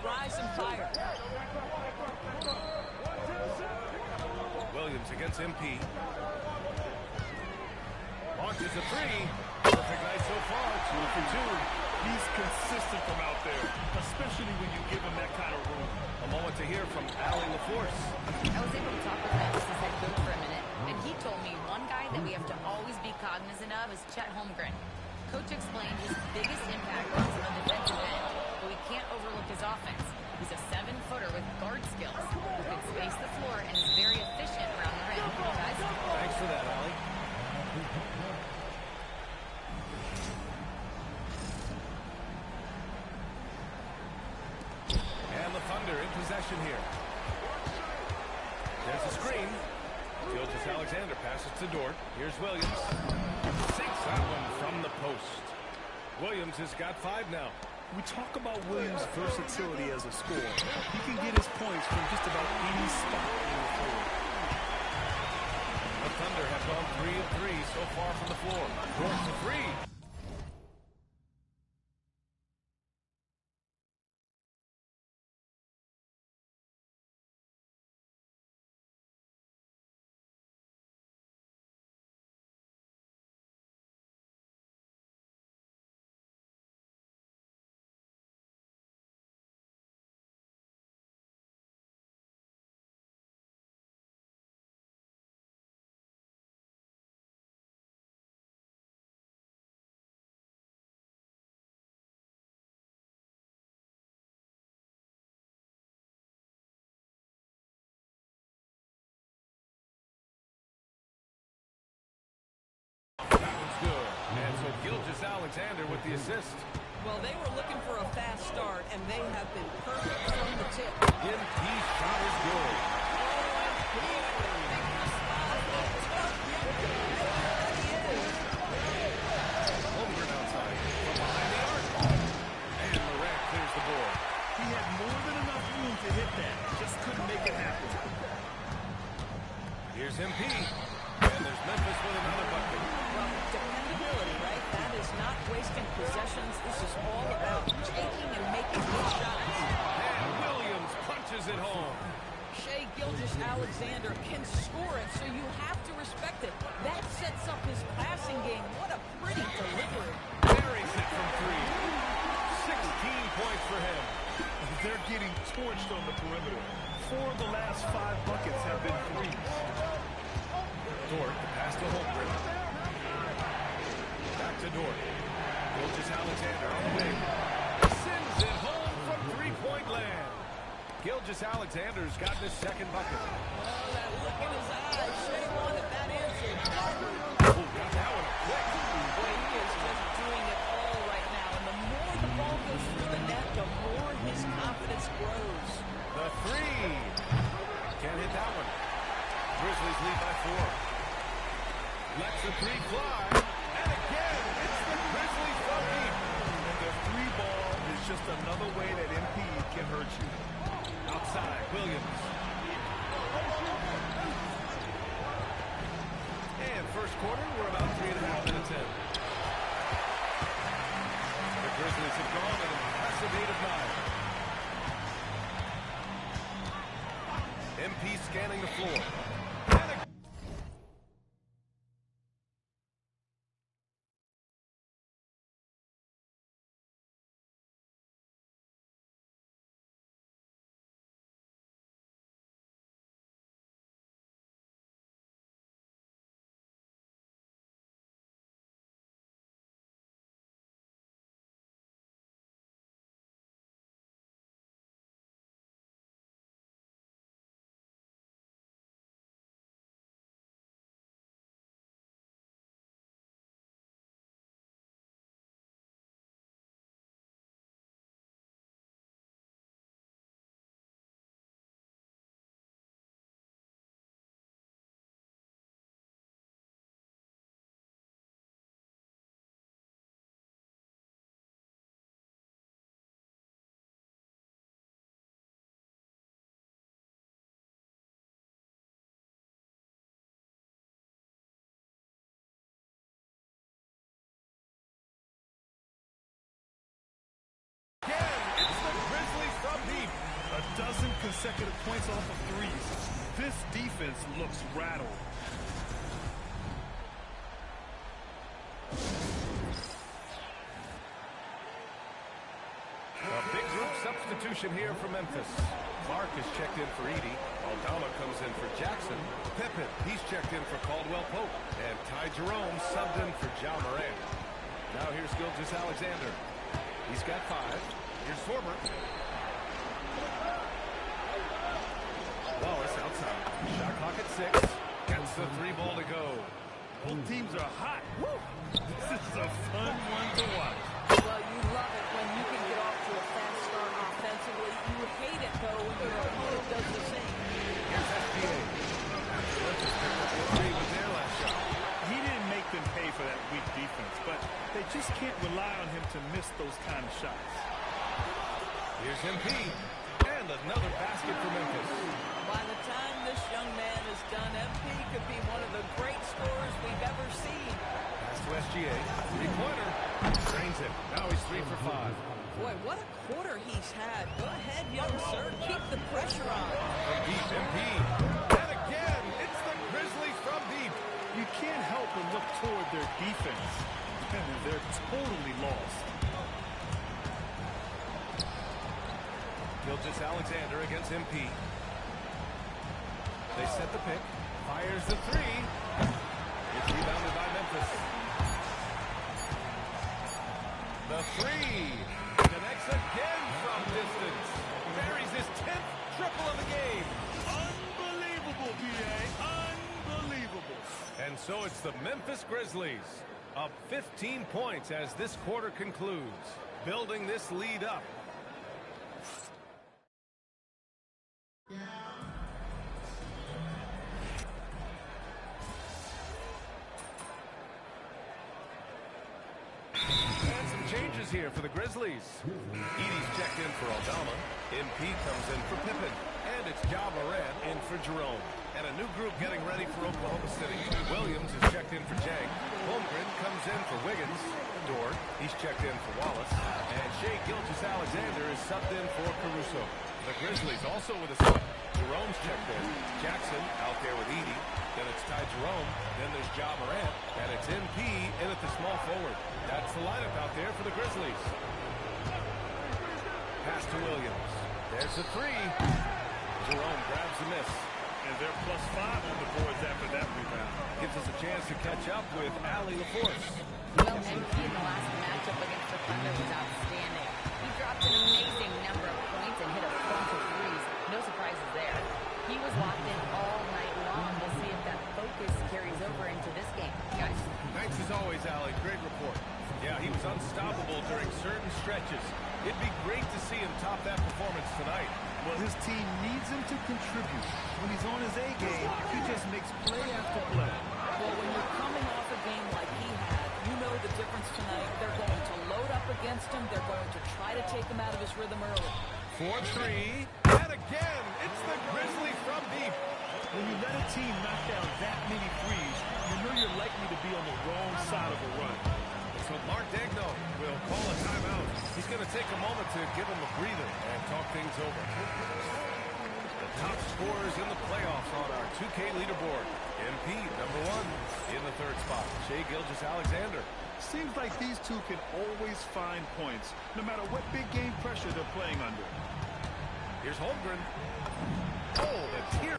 try some fire. Williams against MP. Launches a three. Perfect night so far. 2 for 2. He's consistent from out there, especially when you give him that kind of room. A moment to hear from Allie LaForce. I was able to talk with him, as head coach, for a minute, and he told me one guy that we have to always be cognizant of is Chet Holmgren. Coach explained his biggest impact comes on the defensive end, but we can't overlook his offense. He's a 7-footer with guard skills who can space the floor and is very efficient around the rim. Guys? Thanks for that, Allie. And the Thunder in possession here. There's a screen. Gilgeous-Alexander passes to Dort. Here's Williams. Sinks that one from the post. Williams has got 5 now. We talk about Williams' versatility as a scorer. He can get his points from just about any spot on the floor. The Thunder have gone 3 of 3 so far from the floor. Dort's a 3. Gilgeous-Alexander with the assist. Well, they were looking for a fast start, and they have been perfect from the tip. MP shot is good. Holmgren outside from behind the arc. And Morant clears the board. He had more than enough room to hit that. Just couldn't make it happen. Here's MP. And there's Memphis with another bucket. Well, dependability, right? That is not wasting possessions. This is all about taking and making good shots. And Williams punches it home. Shai Gilgeous-Alexander can score it, so you have to respect it. That sets up his passing game. What a pretty delivery. Buries it from 3. 16 points for him. They're getting torched on the perimeter. 4 of the last 5 buckets have been threes. Dort, the pass to Holmgren. Back to Dort. Gilgeous-Alexander on the wing. Sends it home from 3-point land. Gilgeous-Alexander's gotten his second bucket. Oh, that look in his eyes. Shai wanted that answer. Oh, got that one quick. Boy, he is just doing it all right now. And the more the ball goes through the net, the more his confidence grows. The 3. Can't hit that one. Grizzlies lead by 4. Lets the 3 fly. And again, it's the Grizzlies from deep. The 3 ball is just another way that MP can hurt you. Outside, Williams. And first quarter, we're about 3.5 minutes in. The Grizzlies have gone an impressive 8 of 9. MP scanning the floor. dozen consecutive points off of threes. This defense looks rattled. A big group substitution here for Memphis. Clark is checked in for Edey. Aldama comes in for Jackson. Pippen, he's checked in for Caldwell Pope. And Ty Jerome subbed in for Ja Morant. Now here's Gilgeous-Alexander. He's got 5. Here's Former. Wallace outside. Shot clock at 6. Gets the 3 ball to go. Both teams are hot. Woo! This is a fun one to watch. Well, you love it when you can get off to a fast start offensively. You hate it, though, when your opponent does the same. Here's SGA. After Memphis picked up the 3 with their last shot. He didn't make them pay for that weak defense, but they just can't rely on him to miss those kind of shots. Here's MP. And another basket for Memphis. By the time this young man is done, MP could be one of the great scorers we've ever seen. Pass to SGA. 3-pointer. Drains it. Now he's 3 for 5. Boy, what a quarter he's had. Go ahead, young sir. Keep the pressure on. From deep, MP. And again, it's the Grizzlies from deep. You can't help but look toward their defense. They're totally lost. Gilgeous-Alexander against MP. They set the pick. Fires the 3. It's rebounded by Memphis. The 3. Connects again from distance. Buries his 10th triple of the game. Unbelievable, PA. Unbelievable. And so it's the Memphis Grizzlies up 15 points as this quarter concludes, building this lead up. Changes here for the Grizzlies. Edey's checked in for Aldama. MP comes in for Pippen. And it's Ja Morant in for Jerome. And a new group getting ready for Oklahoma City. Williams is checked in for Jang. Holmgren comes in for Wiggins. Dort, he's checked in for Wallace. And Shai Gilgeous-Alexander is subbed in for Caruso. The Grizzlies also with a sub. Jerome's checked in. Jackson out there with Edey. Then it's Ty Jerome. Then there's Ja Morant. And it's MP in at the small forward. That's the lineup out there for the Grizzlies. Pass to Williams. There's the 3. Jerome grabs the miss. And they're +5 on the boards after that rebound. Gives us a chance to catch up with Allie LaForce. Well, MP in the last matchup against the Thunder was outstanding. He dropped an amazing number of points and hit a bunch of threes. No surprises there. He was locked in all night long. We'll see if that focus carries over into this game. Guys? Thanks as always, Allie. Great report. Yeah, he was unstoppable during certain stretches. It'd be great to see him top that performance tonight. Well, his team needs him to contribute. When he's on his A game, he just makes play after play. Well, when you're coming off a game like he had, you know the difference tonight. They're going to load up against him. They're going to try to take him out of his rhythm early. 4-3. And again, it's the Grizzlies from deep. When you let a team knock down that many threes, you know you're likely to be on the wrong side of a run. So Mark Daigneault will call a timeout. He's going to take a moment to give him a breather and talk things over. The top scorers in the playoffs on our 2K leaderboard. MP, number 1, in the 3rd spot. Shai Gilgeous-Alexander. Seems like these two can always find points, no matter what big game pressure they're playing under. Here's Holmgren. Oh, the tear.